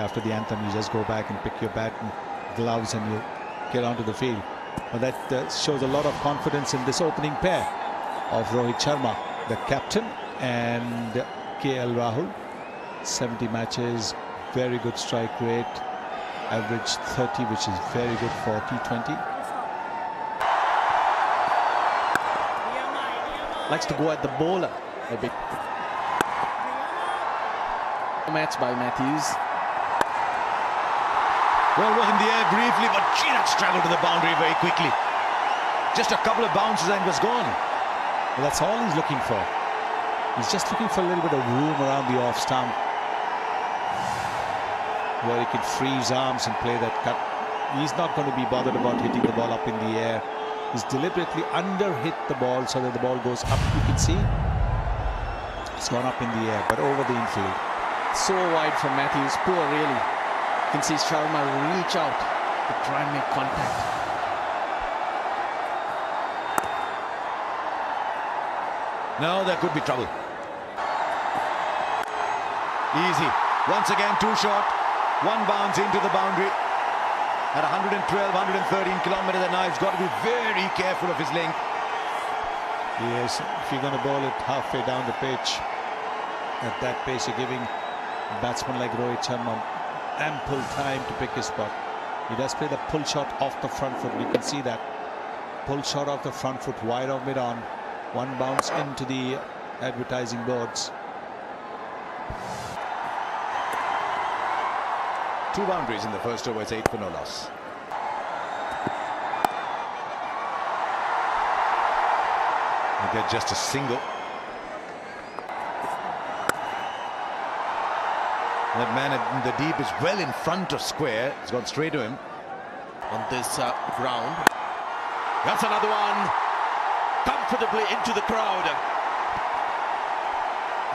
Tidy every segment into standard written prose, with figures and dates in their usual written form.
After the anthem, you just go back and pick your bat and gloves and you get onto the field. But that shows a lot of confidence in this opening pair of Rohit Sharma, the captain, and KL Rahul. 70 matches, very good strike rate, average 30, which is very good for T20. Likes to go at the bowler a bit. Match by Matthews. Well, was in the air briefly, but gee, that struggled to the boundary very quickly. Just a couple of bounces and it was gone. Well, that's all he's looking for. He's just looking for a little bit of room around the off stump where he can free his arms and play that cut. He's not going to be bothered about hitting the ball up in the air. He's deliberately under-hit the ball so that the ball goes up. You can see it's gone up in the air, but over the infield. So wide from Matthews, poor really. You can see Sharma reach out to try and make contact. Now there could be trouble. Easy. Once again, too short. One bounce into the boundary. At 112, 113 kilometers an hour, he's got to be very careful of his length. Yes, if you're going to bowl it halfway down the pitch, at that pace, you're giving a batsman like Rohit Sharma ample time to pick his spot. He does play the pull shot off the front foot. You can see that. Pull shot off the front foot, wide of mid-on. One bounce into the advertising boards. 2 boundaries in the first over, it's 8 for no loss. You get just a single. That man in the deep is well in front of square. It's gone straight to him. On this ground. That's another one. Comfortably into the crowd.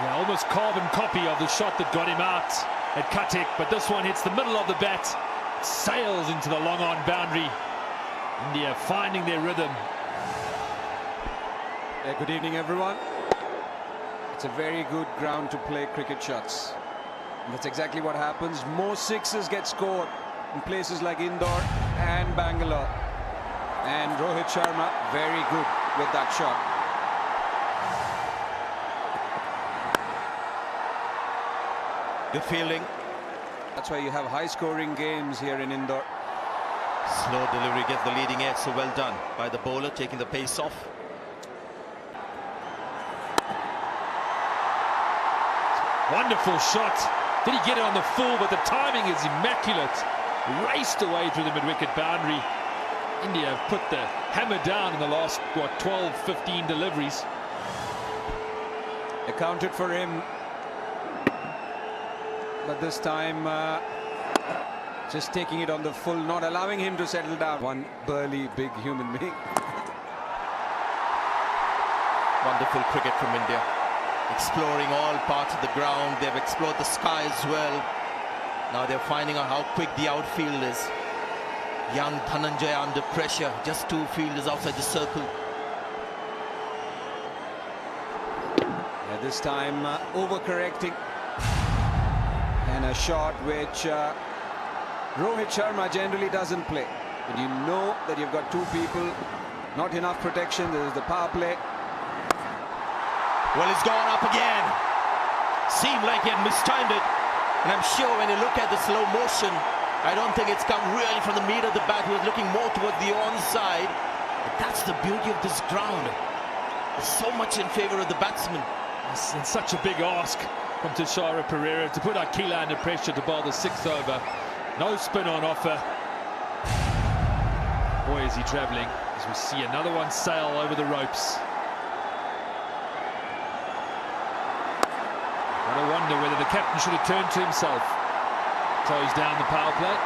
Yeah, almost carbon copy of the shot that got him out at Katik, but this one hits the middle of the bat, sails into the long on boundary. India finding their rhythm. Good evening, everyone. It's a very good ground to play cricket shots. And that's exactly what happens. More sixes get scored in places like Indore and Bangalore. And Rohit Sharma, very good with that shot. Good fielding. That's why you have high-scoring games here in Indore. Slow delivery gets the leading edge, so well done by the bowler, taking the pace off. Wonderful shot. Did he get it on the full? But the timing is immaculate. Raced away through the mid-wicket boundary. India have put the hammer down in the last, what, 12, 15 deliveries. Accounted for him. But this time, just taking it on the full, not allowing him to settle down. One burly, big human being. Wonderful cricket from India. Exploring all parts of the ground. They've explored the sky as well. Now they're finding out how quick the outfield is. Young Dhananjaya under pressure. Just 2 fielders outside the circle. Yeah, this time, overcorrecting. And a shot which Rohit Sharma generally doesn't play. But you know that you've got 2 people, not enough protection. There is the power play. Well, it's gone up again. Seemed like he had mistimed it. And I'm sure when you look at the slow motion, I don't think it's come really from the meat of the bat. He was looking more towards the onside. But that's the beauty of this ground. There's so much in favor of the batsman. It's such a big ask from Tushara Pereira to put Akila under pressure to bowl the 6th over. No spin on offer. Boy, is he travelling as we see another one sail over the ropes. What a wonder whether the captain should have turned to himself. Close down the power play.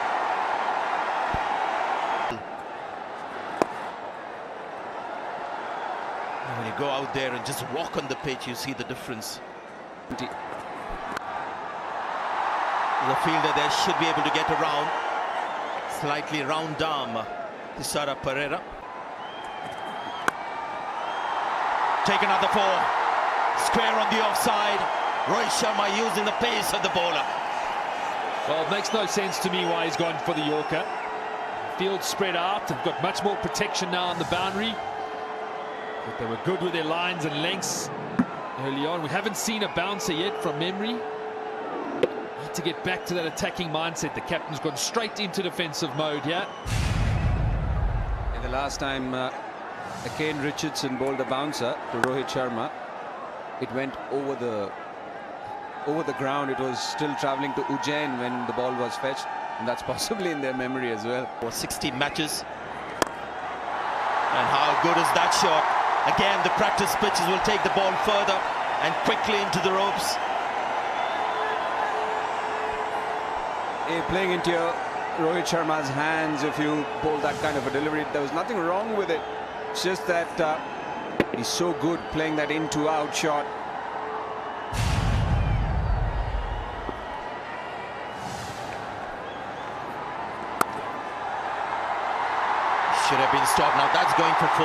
When you go out there and just walk on the pitch, you see the difference. The fielder there should be able to get around. Slightly round arm, Tushara Pereira. Take another 4. Square on the offside. Rohit Sharma using the pace of the bowler. Well, it makes no sense to me why he's gone for the Yorker. Field spread out, they've got much more protection now on the boundary. But they were good with their lines and lengths early on. We haven't seen a bouncer yet from memory. Need to get back to that attacking mindset. The captain's gone straight into defensive mode here. And the last time Kane Richardson bowled a bouncer to Rohit Sharma, it went over the ground. It was still travelling to Ujjain when the ball was fetched, and that's possibly in their memory as well. For 60 matches. And how good is that shot? Again, the practice pitches will take the ball further and quickly into the ropes. Playing into your Rohit Sharma's hands, if you bowl that kind of a delivery, there was nothing wrong with it. It's just that he's so good playing that in-to-out shot. Should have been stopped. Now that's going for 4.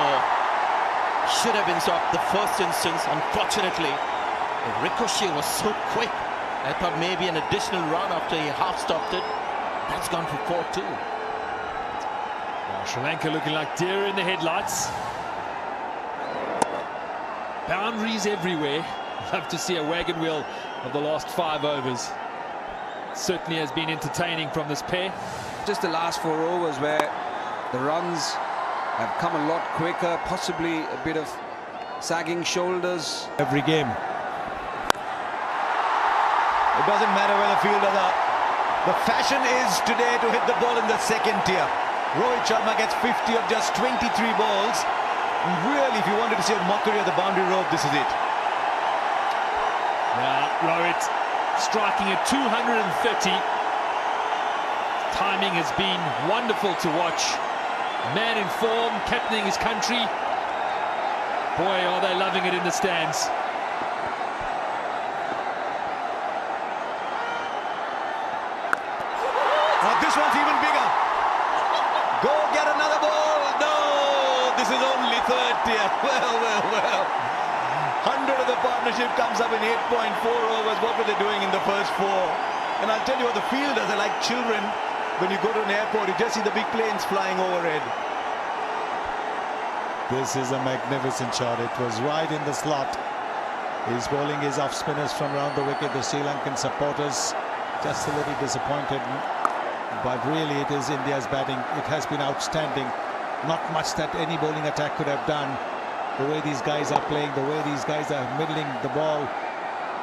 Should have been stopped the first instance. Unfortunately, the ricochet was so quick. I thought maybe an additional run after he half stopped it. That's gone for 4 too. Well, Sri Lanka looking like deer in the headlights. Boundaries everywhere. Love to see a wagon wheel of the last 5 overs. Certainly has been entertaining from this pair. Just the last 4 overs where the runs have come a lot quicker, possibly a bit of sagging shoulders. Every game. It doesn't matter where the fielders are. The fashion is today to hit the ball in the second tier. Rohit Sharma gets 50 of just 23 balls. And really, if you wanted to see a mockery of the boundary rope, this is it. Now, Rohit striking at 230. Timing has been wonderful to watch. Man in form, captaining his country. Boy, are they loving it in the stands. This one's even bigger. Go get another ball. No, this is only third tier. Well. 100 of the partnership comes up in 8.4 overs. What were they doing in the first 4? And I'll tell you what, the fielders are like children. When you go to an airport, you just see the big planes flying overhead. This is a magnificent shot. It was right in the slot. He's bowling his off spinners from around the wicket. The Sri Lankan supporters just a little disappointed. But really, it is India's batting. It has been outstanding. Not much that any bowling attack could have done. The way these guys are playing, the way these guys are middling the ball.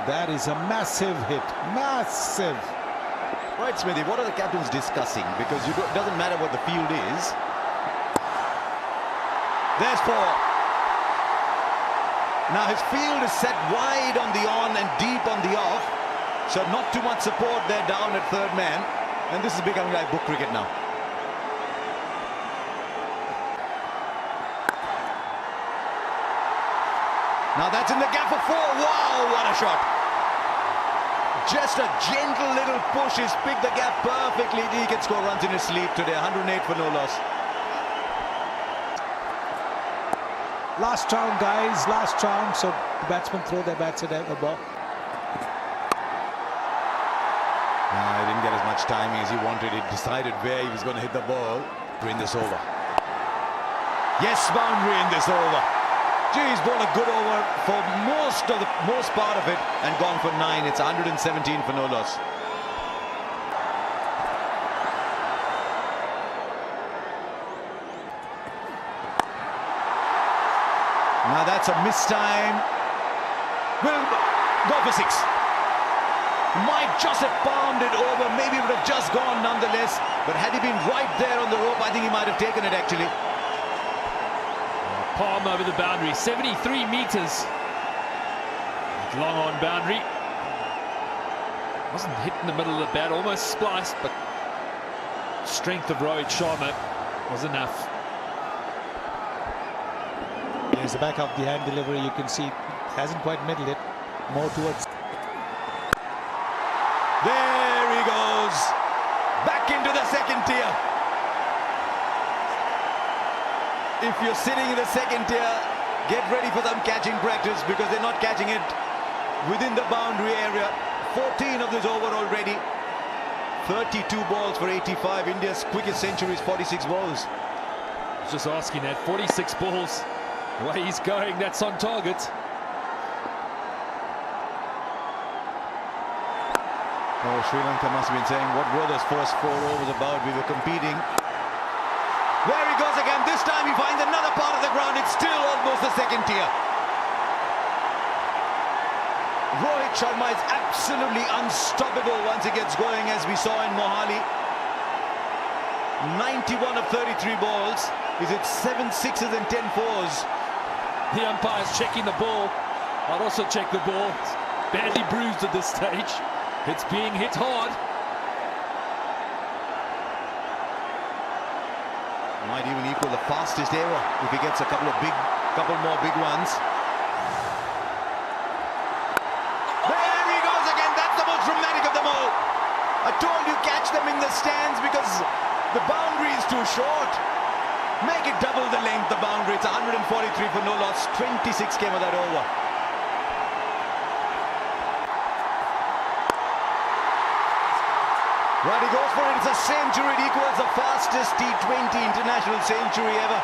That is a massive hit. Massive. Right, Smithy, what are the captains discussing? Because it doesn't matter what the field is. There's 4. Now his field is set wide on the on and deep on the off. So not too much support there down at third man. And this is becoming like book cricket now. Now that's in the gap for 4. Wow, what a shot. Just a gentle little push. He's picked the gap perfectly. He can score runs in his sleep today. 108 for no loss. Last round, guys. Last round. So the batsmen throw their bats at the ball. No, he didn't get as much timing as he wanted. He decided where he was going to hit the ball in this over. Yes, boundary in this over. Gee, he's bowled a good over for most part of it and gone for 9. It's 117 for no loss. Now that's a missed time. Will go for 6. Might just have pounded over. Maybe it would have just gone nonetheless. But had he been right there on the rope, I think he might have taken it actually. Palm over the boundary, 73 meters. Long on boundary. Wasn't hit in the middle of the bat, almost spliced, but strength of Rohit Sharma was enough. Here's the back of the hand delivery. You can see hasn't quite middled it. More towards. There he goes. Back into the second tier. If you're sitting in the second tier, get ready for some catching practice because they're not catching it within the boundary area. 14 of this over already. 32 balls for 85. India's quickest century is 46 balls. I was just asking that. 46 balls. The way he's going, that's on target. Oh, Sri Lanka must have been saying, what were those first 4 overs about? We were competing. There he goes again. This time he finds another part of the ground. It's still almost the second tier. Rohit Sharma is absolutely unstoppable once he gets going, as we saw in Mohali. 91 of 33 balls. Is it 7 sixes and 10 fours? The umpire's checking the ball. I'll also check the ball. It's badly bruised at this stage. It's being hit hard. Might even equal the fastest ever if he gets a couple more big ones. There he goes again. That's the most dramatic of them all. I told you, catch them in the stands because the boundary is too short. Make it double the length, the boundary. It's 143 for no loss. 26 came of that over. Right, he goes for it. It's a century. It equals the fastest T20 international century ever.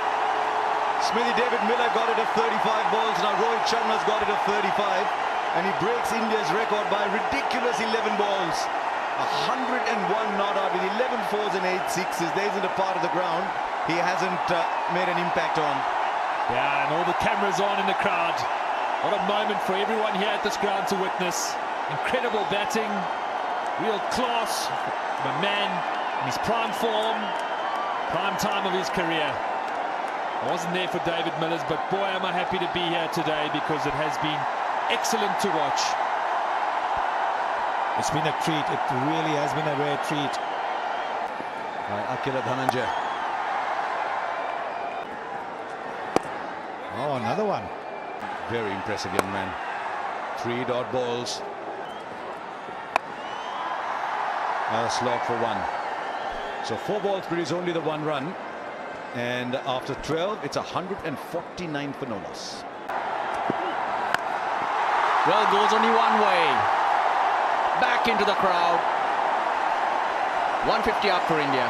Smithy David Miller got it at 35 balls. Now Rohit Sharma's got it at 35. And he breaks India's record by a ridiculous 11 balls. 101 not out with 11 fours and 8 sixes. There isn't a part of the ground he hasn't made an impact on. Yeah, and all the cameras on in the crowd. What a moment for everyone here at this ground to witness. Incredible batting. Real class. A man in his prime form, prime time of his career. I wasn't there for David Miller's, but boy, am I happy to be here today because it has been excellent to watch. It's been a treat. It really has been a rare treat. By Akila Dhananjay. Oh, another one. Very impressive young man. 3 dot balls. A slog for 1. So 4 balls produce only the 1 run. And after 12, it's 149 for no loss. Well, goes only one way. Back into the crowd. 150 up for India.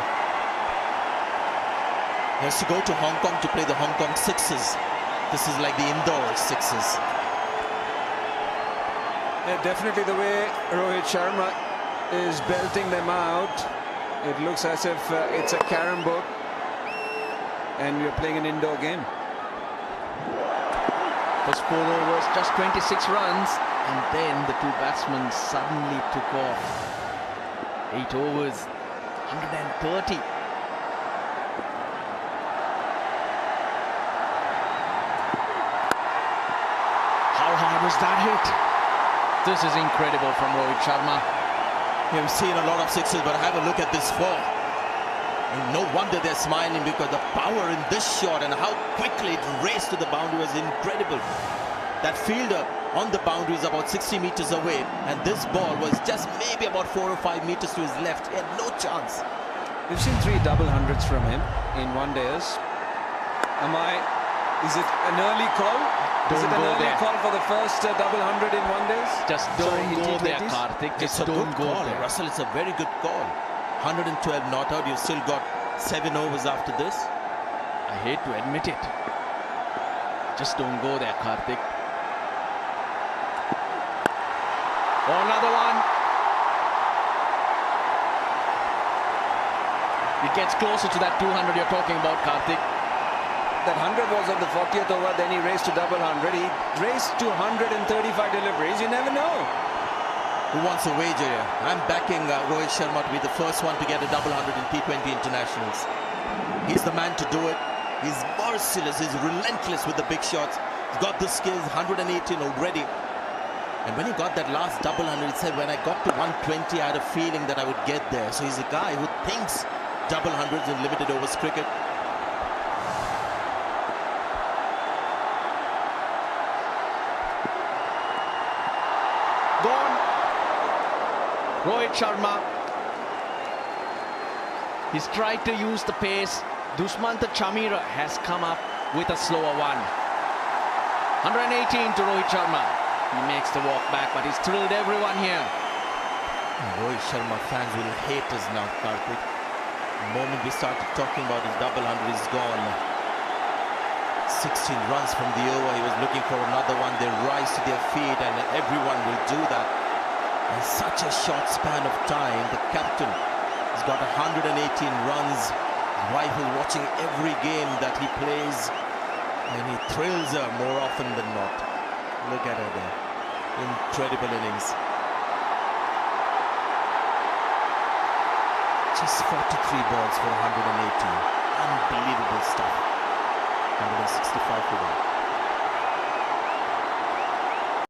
He has to go to Hong Kong to play the Hong Kong sixes. This is like the indoor sixes. Yeah, definitely the way Rohit Sharma is belting them out. It looks as if it's a carom board and we're playing an indoor game. First 4 overs, just 26 runs, and then the 2 batsmen suddenly took off. 8 overs, 130. How hard was that hit? This is incredible from Rohit Sharma. We've seen a lot of sixes, but have a look at this 4. And no wonder they're smiling because the power in this shot and how quickly it raced to the boundary was incredible. That fielder on the boundary is about 60 meters away, and this ball was just maybe about 4 or 5 meters to his left. He had no chance. We've seen 3 double hundreds from him in one days. Is it an early call? Is it an early call for the first double hundred in one days? Just don't go there, Karthik. It's a good call, Russell. It's a very good call. 112 not out. You've still got 7 overs after this. I hate to admit it. Just don't go there, Karthik. Oh, another one. It gets closer to that 200 you're talking about, Karthik. That 100 was on the 40th over, then he raced to double 100. He raced to 135 deliveries. You never know. Who wants a wager here? I'm backing Rohit Sharma to be the first one to get a double 100 in T20 internationals. He's the man to do it. He's merciless. He's relentless with the big shots. He's got the skills. 118 already. And when he got that last double 100, he said, when I got to 120, I had a feeling that I would get there. So he's a guy who thinks double hundreds in limited overs cricket. Gone. Rohit Sharma. He's tried to use the pace. Dushmantha Chamira has come up with a slower one. 118 to Rohit Sharma. He makes the walk back, but he's thrilled everyone here. Rohit Sharma fans will hate us now, Karthik. The moment we started talking about his double hundred, he's gone. 16 runs from the over, he was looking for another one. They rise to their feet and everyone will do that. In such a short span of time, the captain has got 118 runs. His wife is watching every game that he plays and he thrills her more often than not. Look at her there. Incredible innings. Just 43 balls for 118. Unbelievable stuff. 165 for them.